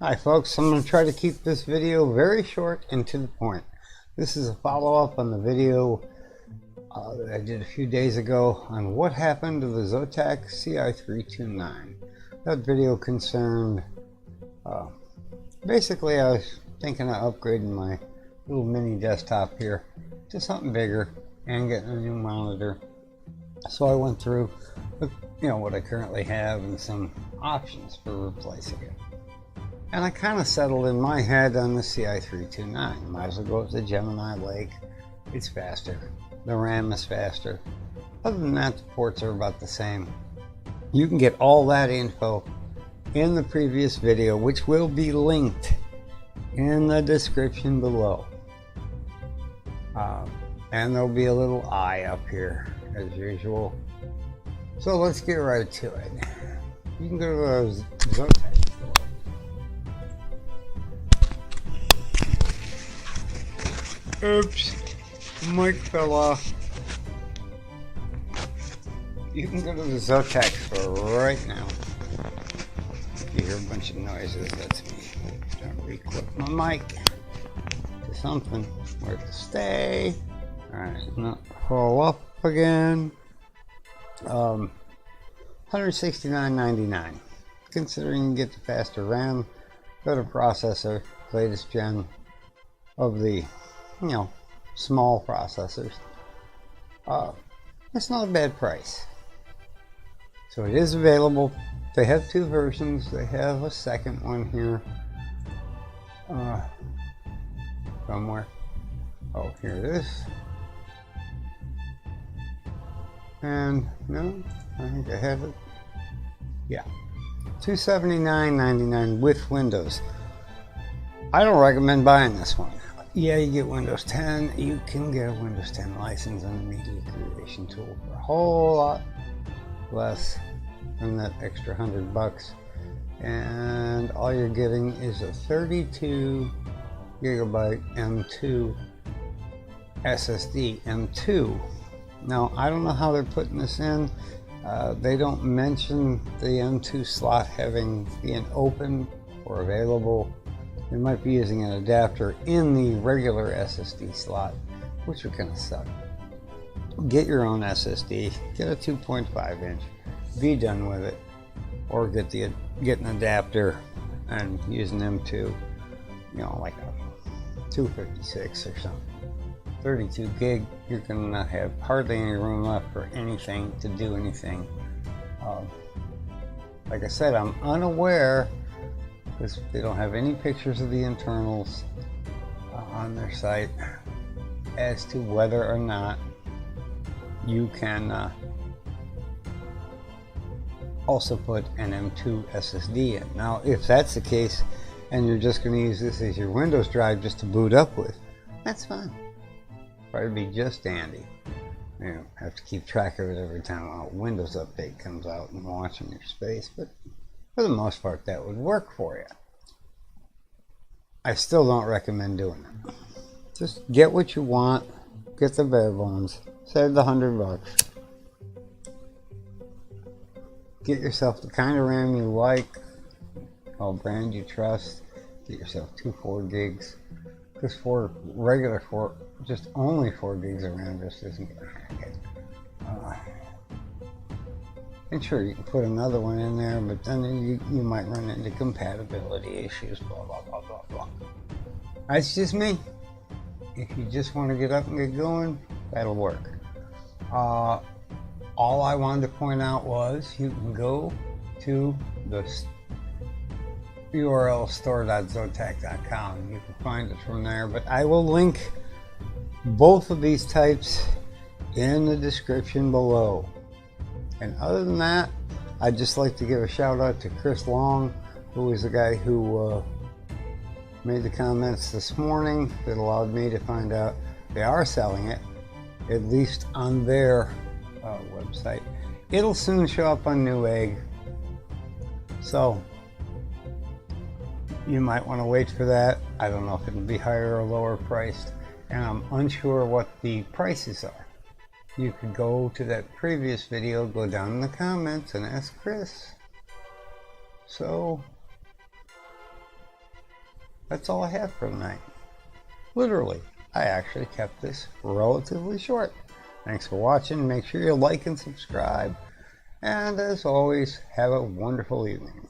Hi folks, I'm going to try to keep this video very short and to the point. This is a follow-up on the video that I did a few days ago on what happened to the Zotac Ci329. That video concerned, basically I was thinking of upgrading my little mini desktop here to something bigger and getting a new monitor. So I went through, what I currently have and some options for replacing it. And I kind of settled in my head on the Ci329. Might as well go with the Gemini Lake. It's faster. The RAM is faster. Other than that, the ports are about the same. You can get all that info in the previous video, which will be linked in the description below. And there'll be a little eye up here, as usual. So let's get right to it. You can go to the Zotac Store. Oops, mic fell off. You can go to the Zotac Store right now. If you hear a bunch of noises, that's me. I'm trying to re-clip my mic to something where to stay. Alright, not fall off again. $169.99. Considering you get the faster RAM, better processor, latest gen of the small processors. It's not a bad price. So it is available. They have two versions. They have a second one here. Somewhere. Oh, here it is. And no, I think I have it. Yeah. $279.99 with Windows. I don't recommend buying this one. Yeah, you get Windows 10. You can get a Windows 10 license and a media creation tool for a whole lot less than that extra $100. And all you're getting is a 32 gigabyte M2 SSD. M2. Now, I don't know how they're putting this in. They don't mention the M2 slot being open or available. They might be using an adapter in the regular SSD slot, which would kind of suck. Get your own SSD, get a 2.5 inch, be done with it, or get an adapter and use an M2, like a 256 or something. 32 gig, you're gonna have hardly any room left for anything to do anything. Like I said, I'm unaware, because they don't have any pictures of the internals on their site, as to whether or not you can also put an M2 SSD in. Now, if that's the case, and you're just going to use this as your Windows drive just to boot up with, that's fine. Probably be just dandy. You know, have to keep track of it every time a Windows update comes out and watching your space, but for the most part, that would work for you. I still don't recommend doing it. Just get what you want, get the bare bones, save the $100. Get yourself the kind of RAM you like, a brand you trust. Get yourself 4 gigs. Because just only 4 gigs of RAM just isn't going to hack it. And sure, you can put another one in there, but then you might run into compatibility issues, blah, blah, blah, blah, blah. That's just me. If you just want to get up and get going, that'll work. All I wanted to point out was you can go to the URL store.zotac.com. You can find it from there, but I will link both of these types in the description below. And other than that, I'd just like to give a shout out to Chris Long, who is the guy who made the comments this morning that allowed me to find out they are selling it, at least on their website. It'll soon show up on Newegg, so you might want to wait for that. I don't know if it'll be higher or lower priced, and I'm unsure what the prices are. You could go to that previous video, go down in the comments and ask Chris. So That's all I have for tonight. Literally, I actually kept this relatively short. Thanks for watching. Make sure you like and subscribe. And as always, have a wonderful evening.